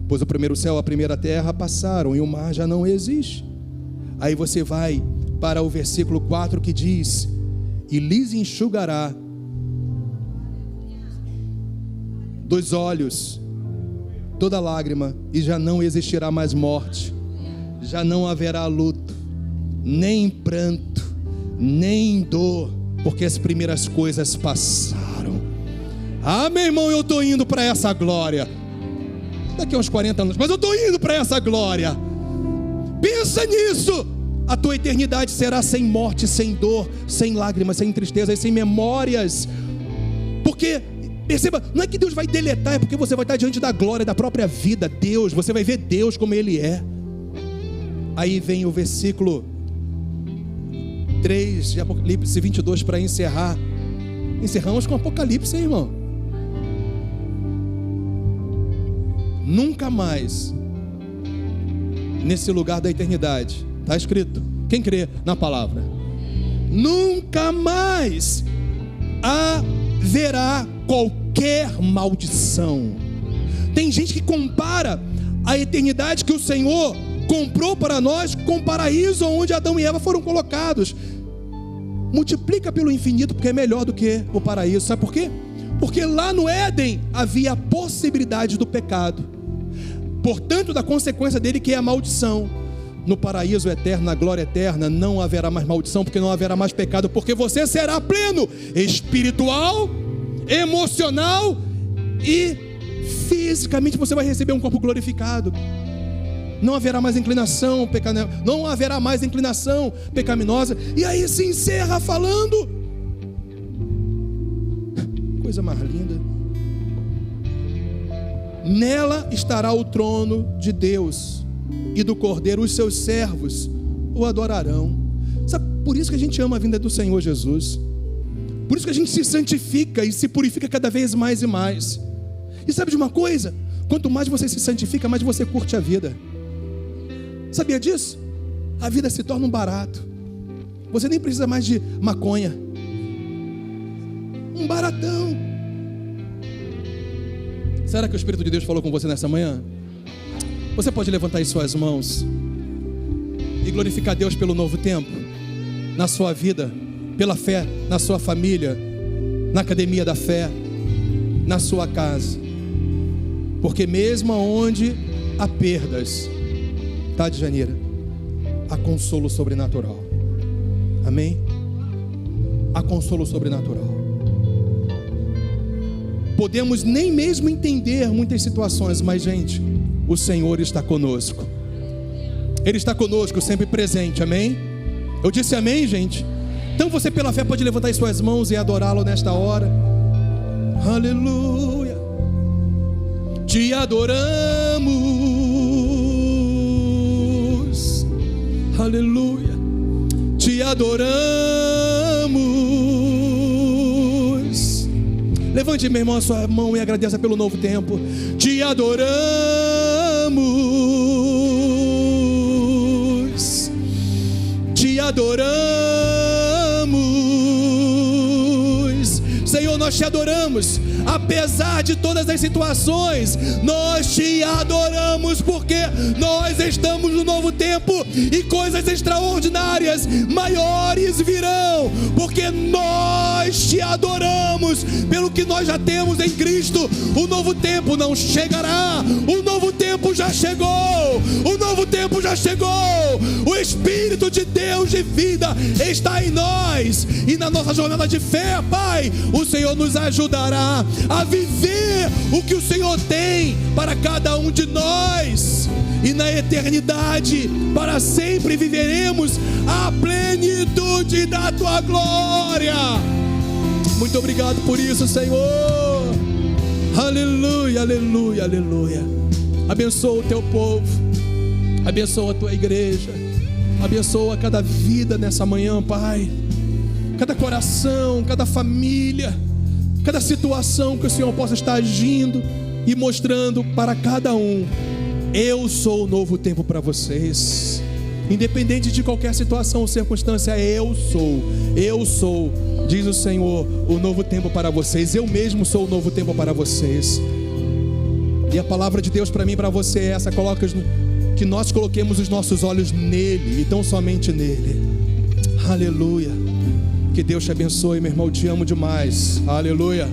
pois o primeiro céu e a primeira terra passaram e o mar já não existe. Aí você vai para o versículo 4 que diz: e lhes enxugará dos olhos toda lágrima, e já não existirá mais morte, já não haverá luto, nem pranto, nem dor, porque as primeiras coisas passaram. Ah, meu irmão, eu estou indo para essa glória. Daqui a uns 40 anos, mas eu estou indo para essa glória. Pensa nisso. A tua eternidade será sem morte, sem dor, sem lágrimas, sem tristeza, sem memórias. Porque, perceba, não é que Deus vai deletar, é porque você vai estar diante da glória da própria vida. Deus, você vai ver Deus como Ele é. Aí vem o versículo 3 de Apocalipse 22 para encerrar. Encerramos com Apocalipse, hein, irmão? Nunca mais, nesse lugar da eternidade, está escrito, quem crê na palavra, nunca mais haverá qualquer maldição. Tem gente que compara a eternidade que o Senhor comprou para nós com o paraíso onde Adão e Eva foram colocados. Multiplica pelo infinito, porque é melhor do que o paraíso. Sabe por quê? Porque lá no Éden havia a possibilidade do pecado, portanto da consequência dele, que é a maldição. No paraíso eterno, na glória eterna, não haverá mais maldição, porque não haverá mais pecado, porque você será pleno, espiritual, emocional e fisicamente. Você vai receber um corpo glorificado. Não haverá mais inclinação pecaminosa, não haverá mais inclinação pecaminosa. E aí se encerra falando, coisa mais linda: nela estará o trono de Deus e do Cordeiro, os seus servos o adorarão. Sabe, por isso que a gente ama a vinda do Senhor Jesus, por isso que a gente se santifica e se purifica cada vez mais e mais. E sabe de uma coisa? Quanto mais você se santifica, mais você curte a vida. Sabia disso? A vida se torna um barato. Você nem precisa mais de maconha. Um baratão. Será que o Espírito de Deus falou com você nessa manhã? Você pode levantar as suas mãos e glorificar Deus pelo novo tempo na sua vida, pela fé, na sua família, na academia da fé, na sua casa. Porque mesmo onde há perdas, tá, Djanira, há consolo sobrenatural. Amém? Há consolo sobrenatural. Podemos nem mesmo entender muitas situações, mas, gente, o Senhor está conosco. Ele está conosco, sempre presente, amém? Eu disse amém, gente? Então você pela fé pode levantar as suas mãos e adorá-lo nesta hora. Aleluia. Te adoramos. Aleluia. Te adoramos. Levante, meu irmão, a sua mão e agradeça pelo novo tempo. Te adoramos. Te adoramos. Senhor, nós te adoramos. Apesar de todas as situações, nós te adoramos, porque nós estamos no novo tempo e coisas extraordinárias, maiores virão, porque nós te adoramos pelo que nós já temos em Cristo. O novo tempo não chegará, o novo tempo já chegou, o novo tempo já chegou. O Espírito de Deus de vida está em nós, e na nossa jornada de fé, Pai, o Senhor nos ajudará a viver o que o Senhor tem para cada um de nós, e na eternidade para sempre viveremos a plenitude da tua glória. Muito obrigado por isso, Senhor. Aleluia, aleluia, aleluia. Abençoa o teu povo, abençoa a tua igreja, abençoa cada vida nessa manhã, Pai, cada coração, cada família, cada situação que o Senhor possa estar agindo e mostrando para cada um. Eu sou o novo tempo para vocês, independente de qualquer situação ou circunstância. Eu sou, diz o Senhor, o novo tempo para vocês. Eu mesmo sou o novo tempo para vocês. E a palavra de Deus para mim e para você é essa: que nós coloquemos os nossos olhos nele, e tão somente nele. Aleluia. Que Deus te abençoe, meu irmão, eu te amo demais. Aleluia.